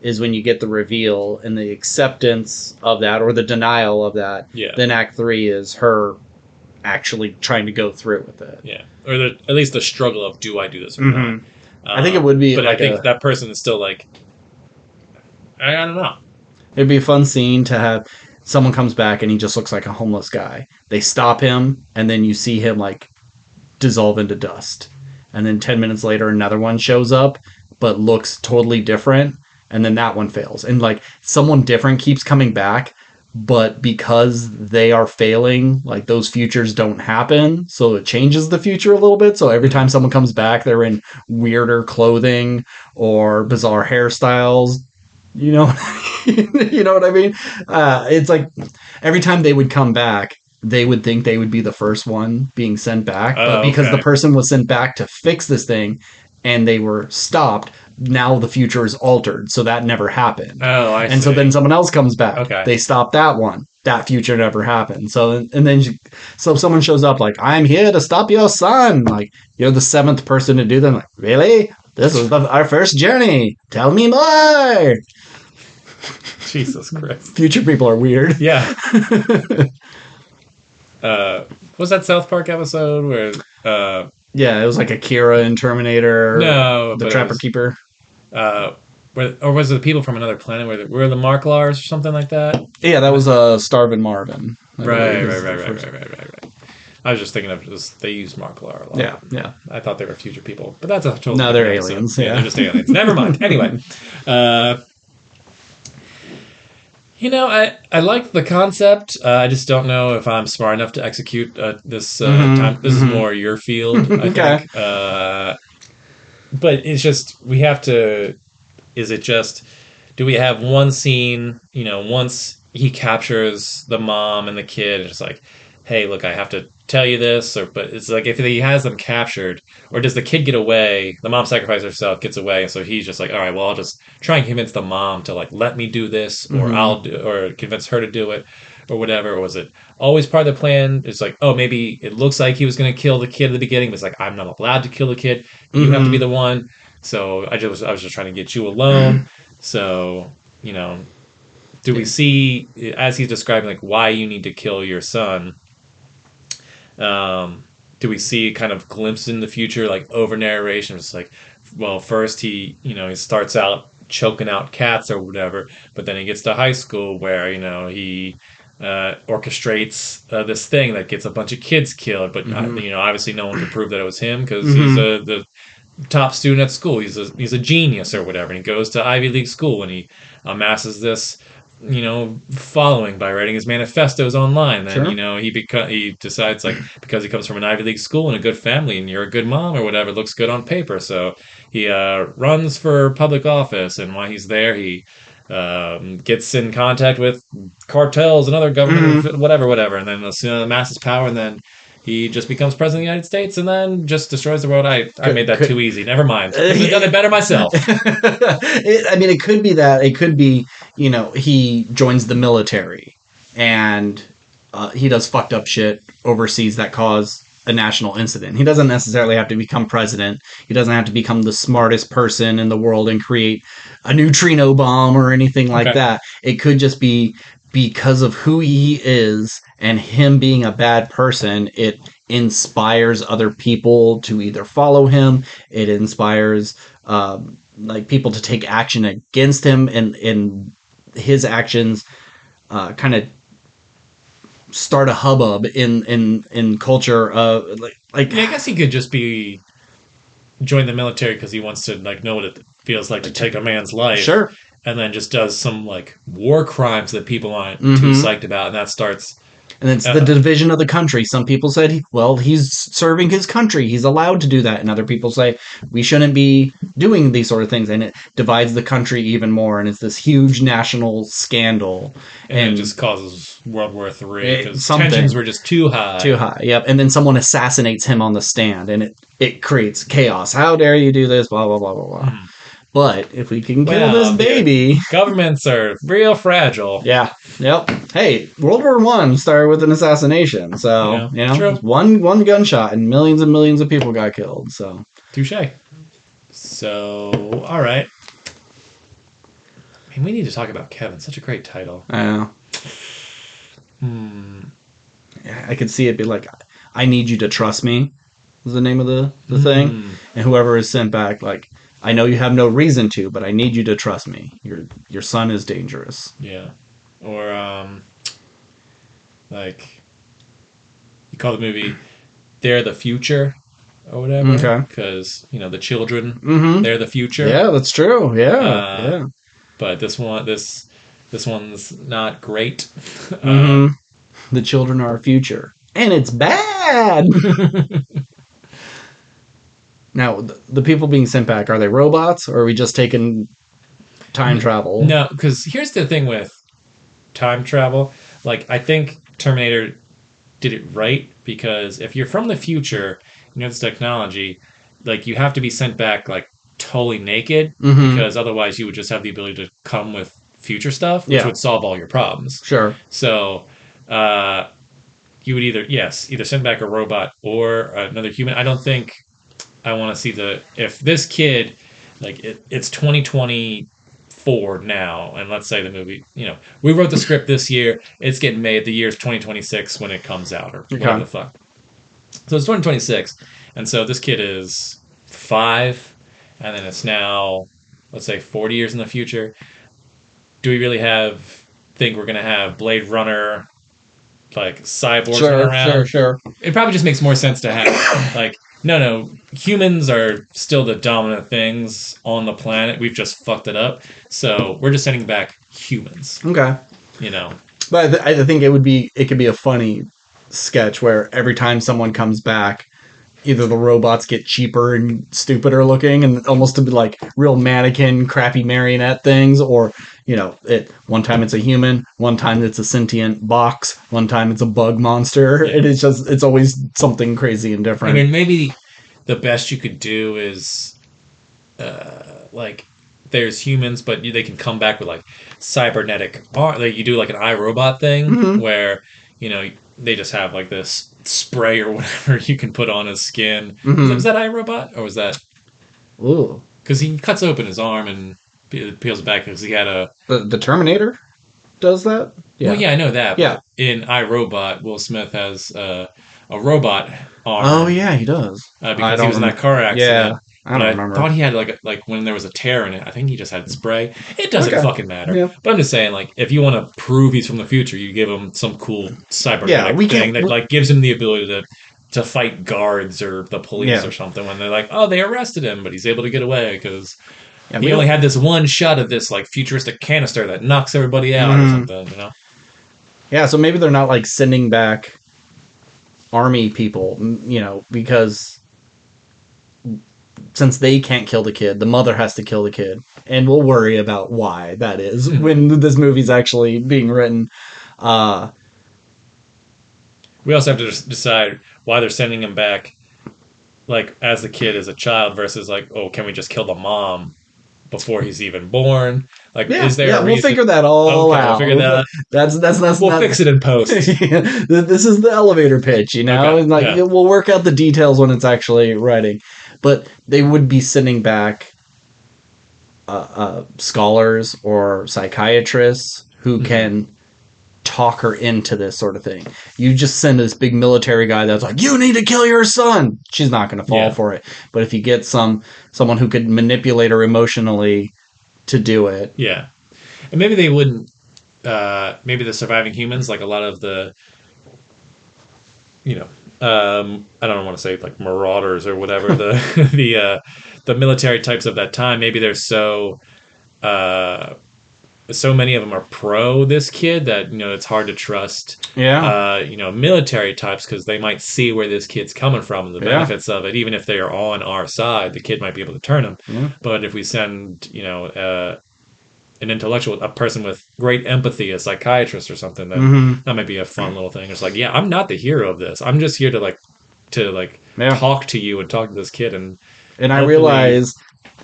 is when you get the reveal and the acceptance of that, or the denial of that. Yeah. Then Act 3 is her actually trying to go through with it. Yeah. Or at least the struggle of, do I do this or not? I think it would be. But like I think that person is still like, I don't know. It'd be a fun scene to have. Someone comes back and he just looks like a homeless guy. They stop him, and then you see him like dissolve into dust. And then 10 minutes later, another one shows up, but looks totally different. And then that one fails. And like someone different keeps coming back, but because they are failing, like those futures don't happen, so it changes the future a little bit. So every time someone comes back, they're in weirder clothing or bizarre hairstyles. You know, you know what I mean? It's like every time they would come back, they would think they would be the first one being sent back, but Oh, because the okay. person was sent back to fix this thing and they were stopped, now the future is altered, so that never happened. Oh, I And so then see. someone else comes back, Okay. they stop that one, that future never happened. So and then so someone shows up like, I'm here to stop your son, like you're the seventh person to do them, like, really, this was our first journey, tell me more. Jesus Christ. Future people are weird. Yeah. Was that South Park episode where Yeah, it was like Akira and Terminator, no, the but it Trapper was Keeper. or was it the people from another planet were the Marklars or something like that? Yeah, that was Starvin Marvin. I Right, believe, right, is the right, right, first- right, right, right, right. I was just thinking of just they use Marklar a lot. Yeah, yeah. I thought they were future people, but that's a totally No, they're different episode. aliens, Yeah, yeah. they're just aliens. Never mind. Anyway, uh, I like the concept. I just don't know if I'm smart enough to execute this time. This is more your field, I Okay. think. But it's just we have to. Is it just? Do we have one scene? Once he captures the mom and the kid, it's like, hey, look, I have to tell you this, but it's like if he has them captured, or does the kid get away? The mom sacrifices herself, gets away, and so he's just like, all right, well, I'll just try and convince the mom to like let me do this, or or convince her to do it, or whatever. Or was it always part of the plan? It's like, oh, maybe it looks like he was going to kill the kid at the beginning, but it's like I'm not allowed to kill the kid. You have to be the one. So I was just trying to get you alone. So do we see as he's describing like why you need to kill your son? Do we see kind of glimpses in the future, like over narration? It's like, well, first he starts out choking out cats or whatever, but then he gets to high school where he orchestrates this thing that gets a bunch of kids killed, but obviously no one can prove that it was him because he's the top student at school. He's a genius or whatever, and he goes to Ivy League school and he amasses this following by writing his manifestos online. Then Sure. he decides like because he comes from an Ivy League school and a good family and you're a good mom or whatever, looks good on paper. So he runs for public office, and while he's there, he gets in contact with cartels and other government whatever, and then amasses power, and then he just becomes president of the United States and then just destroys the world. I made that too easy. Never mind. Could have done it better myself. It could be that. It could be, he joins the military and he does fucked up shit overseas that cause a national incident. He doesn't necessarily have to become president. He doesn't have to become the smartest person in the world and create a neutrino bomb or anything like that. It could just be because of who he is and him being a bad person, it inspires other people to either follow him. It inspires like people to take action against him, and his actions kind of start a hubbub in culture. Like Yeah, I guess he could just be join the military because he wants to like know what it feels like to take a man's life. Sure. And then just does some like war crimes that people aren't too psyched about, and that starts. And it's the division of the country. Some people said, he's serving his country. He's allowed to do that. And other people say, we shouldn't be doing these sort of things. And it divides the country even more. And it's this huge national scandal. And it just causes World War III because tensions something. were just too high. Too high, yep. And then someone assassinates him on the stand. And it creates chaos. How dare you do this? Blah, blah, blah, blah, blah. But if we can kill this baby... Governments are real fragile. Yeah. Yep. Hey, World War I started with an assassination. So, true. one gunshot and millions of people got killed. So, touche. So, all right. I mean, we need to talk about Kevin. Such a great title. I know. I could see it be like, I need you to trust me is the name of the thing. And whoever is sent back, like, I know you have no reason to, but I need you to trust me. Your son is dangerous. Yeah. Or, like, you call the movie They're the Future or whatever. Okay. Because, the children, they're the future. Yeah, that's true. Yeah. But this This one's not great. The children are our future. And it's bad! Now, the people being sent back, are they robots, or are we just taking time travel? No, because here's the thing with time travel. Like, I think Terminator did it right, because if you're from the future, you know this technology, like, you have to be sent back, like, totally naked, because otherwise you would just have the ability to come with future stuff, which would solve all your problems. Sure. So, you would either send back a robot or another human. I don't think I want to see if this kid, like, it's 2024 now, and let's say the movie, we wrote the script this year, it's getting made, the year's 2026 when it comes out, or whatever the fuck. So it's 2026, and so this kid is 5, and then it's now, let's say, 40 years in the future. Do we really think we're going to have Blade Runner, like, cyborgs running around? Sure. It probably just makes more sense to have, like, no, humans are still the dominant things on the planet. We've just fucked it up. So we're just sending back humans. Okay. But I think it could be a funny sketch where every time someone comes back, either the robots get cheaper and stupider looking and almost to be like real mannequin, crappy marionette things, or, one time it's a human, one time it's a sentient box, one time it's a bug monster. Yeah. It's always something crazy and different. I mean, maybe the best you could do is, like, there's humans, but they can come back with, like, cybernetic art. Like, you do, like, an iRobot thing where, they just have, like, this spray or whatever you can put on his skin. Was that iRobot, or was that? Ooh, because he cuts open his arm and peels it back because he had the Terminator does that. Yeah. Well, yeah, I know that. Yeah. But in iRobot, Will Smith has a robot arm. Oh yeah, he does. Because he was in that car accident. Yeah. I don't remember. I thought he had like when there was a tear in it. I think he just had spray. It doesn't fucking matter. Yeah. But I'm just saying, like, if you want to prove he's from the future, you give him some cool cybernetic thing that, like, gives him the ability to fight guards or the police or something when they're like, oh, they arrested him, but he's able to get away because he only had this one shot of this, like, futuristic canister that knocks everybody out or something. Yeah. So maybe they're not, like, sending back army people, because since they can't kill the kid, the mother has to kill the kid. And we'll worry about why that is when this movie's actually being written. We also have to decide why they're sending him back, like, as the kid, as a child, versus, like, oh, can we just kill the mom before he's even born? Like, is there a reason? We'll figure that all out. We'll figure that out. We'll fix it in post. This is the elevator pitch, and we'll work out the details when it's actually writing. But they would be sending back scholars or psychiatrists who can talk her into this sort of thing. You just send this big military guy that's like, you need to kill your son. She's not going to fall for it. But if you get someone who could manipulate her emotionally to do it. Yeah. And maybe they wouldn't, maybe the surviving humans, like a lot of the, I don't want to say, like, marauders or whatever, the military types of that time, maybe they're so many of them are pro this kid that, it's hard to trust, military types, because they might see where this kid's coming from and the benefits of it. Even if they are on our side, the kid might be able to turn them. Yeah. But if we send, an intellectual, a person with great empathy, a psychiatrist or something, that might be a fun little thing. It's like, I'm not the hero of this. I'm just here to talk to you and talk to this kid. And I realize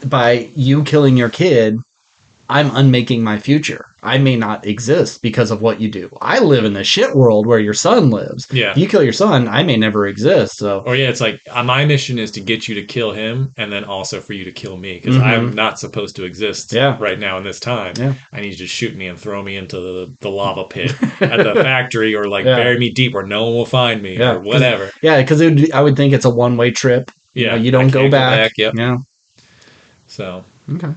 by you killing your kid, I'm unmaking my future. I may not exist because of what you do. I live in the shit world where your son lives. Yeah. If you kill your son, I may never exist. So. Or it's like, my mission is to get you to kill him, and then also for you to kill me, because I'm not supposed to exist right now in this time. Yeah. I need you to shoot me and throw me into the lava pit at the factory, or bury me deep where no one will find me, or whatever. Yeah, because I would think it's a one-way trip. Yeah. You don't go back. Yep. Yeah. So. Okay.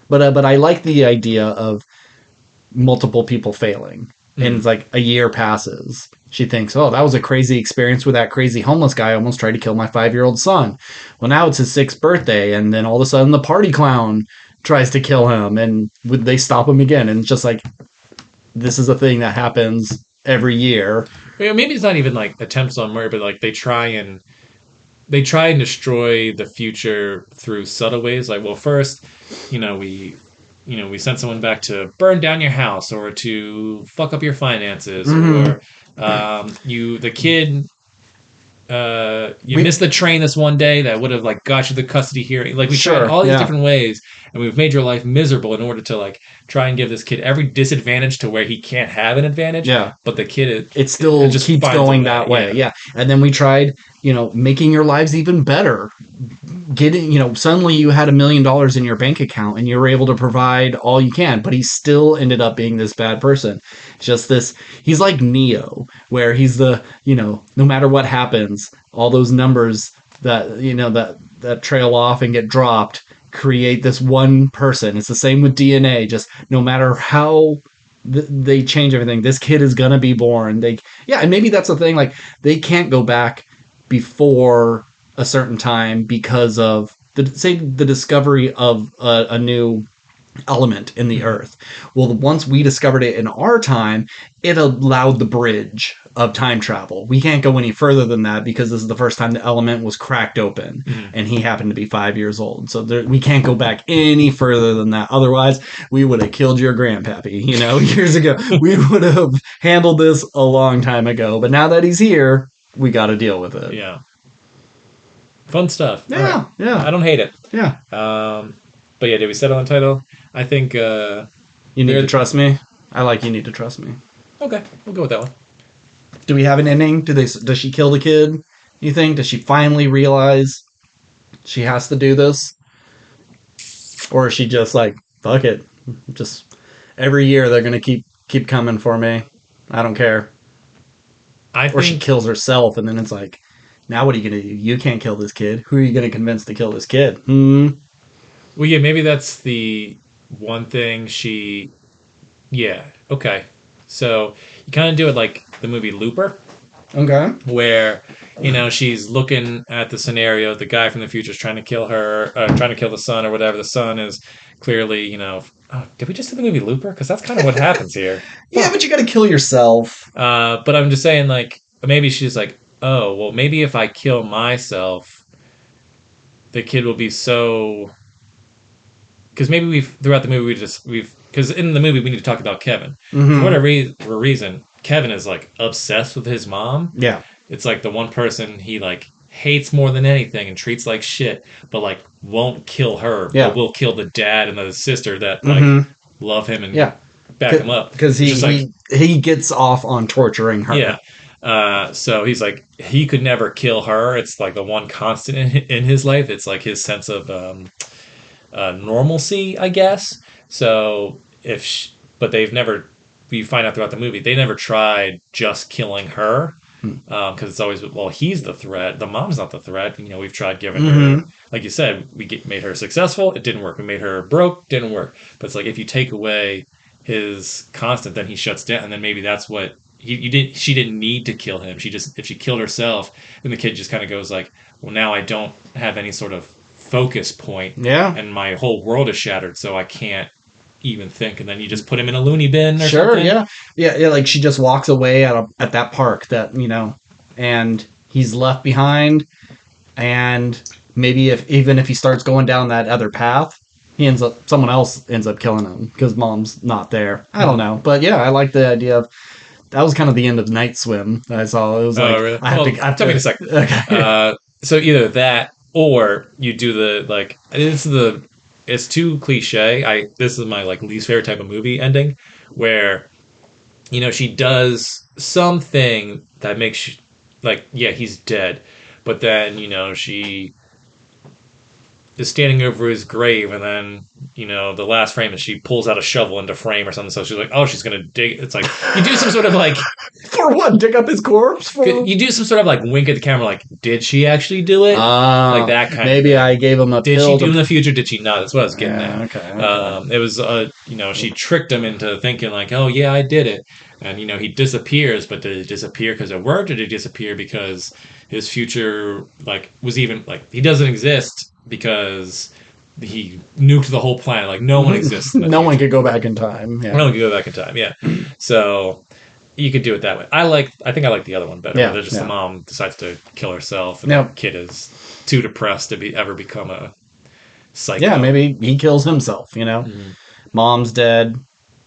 But I like the idea of multiple people failing. And it's like a year passes. She thinks, oh, that was a crazy experience with that crazy homeless guy. I almost tried to kill my 5-year-old son. Well, now it's his 6th birthday. And then all of a sudden the party clown tries to kill him. And they stop him again. And it's just like, this is a thing that happens every year. Maybe it's not even like attempts on murder, but like they try and destroy the future through subtle ways. Like, well, first, we sent someone back to burn down your house or to fuck up your finances, or the kid. You missed the train this one day that would have like got you the custody hearing. Like we tried all these different ways, and we've made your life miserable in order to like try and give this kid every disadvantage to where he can't have an advantage. Yeah, but the kid it still just keeps finds going a way. that way. Yeah, and then we tried, making your lives even better. Suddenly you had $1 million in your bank account and you were able to provide all you can, but he still ended up being this bad person. Just this, he's like Neo, where he's the, no matter what happens, all those numbers that trail off and get dropped create this one person. It's the same with DNA. Just no matter how they change everything, this kid is gonna be born. And maybe that's the thing. Like they can't go back before a certain time because of the discovery of a new element in the earth. Well, once we discovered it in our time, it allowed the bridge of time travel. We can't go any further than that because this is the first time the element was cracked open, and he happened to be 5 years old. So we can't go back any further than that. Otherwise, we would have killed your grandpappy, years ago. We would have handled this a long time ago. But now that he's here, we got to deal with it. Yeah. Fun stuff. Yeah, right. Yeah. I don't hate it. Yeah. But yeah, did we settle on the title? I think You Need to Trust Me. I like You Need to Trust Me. Okay, we'll go with that one. Do we have an ending? Does she kill the kid? You think? Does she finally realize she has to do this? Or is she just like, fuck it. Just every year they're gonna keep coming for me. I don't care. Or she kills herself and then it's like, now what are you going to do? You can't kill this kid. Who are you going to convince to kill this kid? Well, yeah, maybe that's the one thing Yeah, okay. So you kind of do it like the movie Looper. Okay. Where, she's looking at the scenario. The guy from the future is trying to kill her, trying to kill the son or whatever. The son is clearly, did we just see the movie Looper? Because that's kind of what happens here. Yeah, but you got to kill yourself. But I'm just saying, like, maybe she's like, oh, well, maybe if I kill myself, the kid will be so... Because maybe throughout the movie, because in the movie, we need to talk about Kevin. For whatever reason, Kevin is, like, obsessed with his mom. Yeah. It's, like, the one person he, like, hates more than anything and treats like shit, but, like, won't kill her, but will kill the dad and the sister that, like, love him and back him up. Because he gets off on torturing her. Yeah. So he's like, he could never kill her. It's like the one constant in his life. It's like his sense of normalcy, I guess. So but they've never. We find out throughout the movie they never tried just killing her because it's always, well, he's the threat. The mom's not the threat. We've tried giving her, like you said, made her successful. It didn't work. We made her broke. Didn't work. But it's like if you take away his constant, then he shuts down, and then maybe that's what. She didn't need to kill him. If she killed herself, then the kid just kind of goes like, well, now I don't have any sort of focus point. Yeah. And my whole world is shattered, so I can't even think. And then you just put him in a loony bin or something. Sure, yeah. Like she just walks away at that park that, and he's left behind. And maybe even if he starts going down that other path, someone else ends up killing him because mom's not there. I don't know. But yeah, I like the idea of, that was kind of the end of Night Swim that I saw. It was like, really? I have to tell me in a second. Okay. So either that or you do it's too cliche. This is my like least favorite type of movie ending where, she does something that makes you like, yeah, he's dead. But then, she is standing over his grave, and then the last frame is she pulls out a shovel into frame or something. So she's like, oh, she's gonna dig. It's like you do some sort of like for what? Dig up his corpse? You do some sort of like wink at the camera, like, did she actually do it? Like that kind. Maybe of I gave him a. Did she do in the future? Did she not? That's what I was getting at. Okay. It was she tricked him into thinking like, oh yeah, I did it, and he disappears. But did it disappear because it worked, or did it disappear because his future like was even like he doesn't exist because he nuked the whole planet. Like no one exists. In the No one future. could go back in time. Yeah. No one could go back in time. Yeah. So you could do it that way. I think I like the other one better. Yeah, Where just yeah. the mom decides to kill herself, and Yep. the kid is too depressed to ever become a psycho. Yeah, maybe he kills himself, you know? Mom's dead.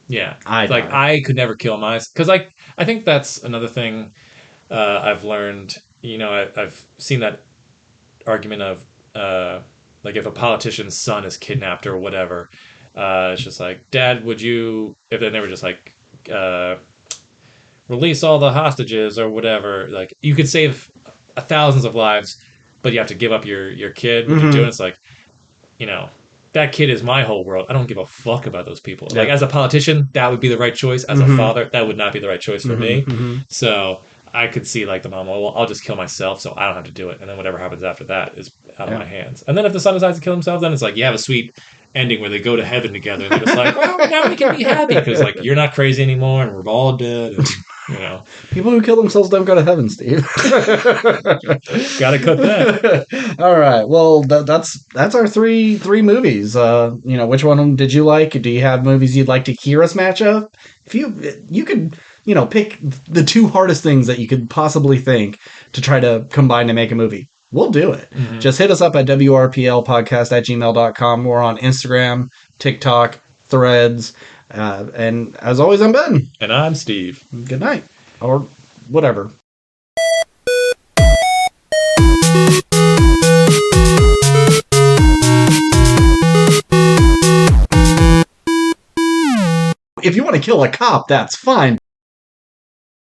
Yeah. I Like die. I could never kill my, because I think that's another thing I've learned. You know, I've seen that argument of like if a politician's son is kidnapped or whatever, it's just like, Dad, would you? If they were just like. Release all the hostages or whatever. Like you could save thousands of lives, but you have to give up your kid. What you're doing, it's like, you know, that kid is my whole world. I don't give a fuck about those people. Yeah. Like as a politician, that would be the right choice. As a father, that would not be the right choice for me. So I could see like the mom, well, I'll just kill myself so I don't have to do it. And then whatever happens after that is out of my hands. And then if the son decides to kill himself, then it's like you have a sweet ending where they go to heaven together and they're just like, well, now we can be happy because like you're not crazy anymore and we're all dead. And, you know, People who kill themselves don't go to heaven, Steve. gotta cut that. All right. Well, that's our three movies. You know, which one did you like? Do you have movies you'd like to hear us match up? If you could, you know, pick the two hardest things that you could possibly think to try to combine to make a movie. We'll do it. Just hit us up at wrplpodcast@gmail.com. We're on Instagram, TikTok, Threads. And as always, I'm Ben. And I'm Steve. Good night. Or whatever. If you want to kill a cop, that's fine.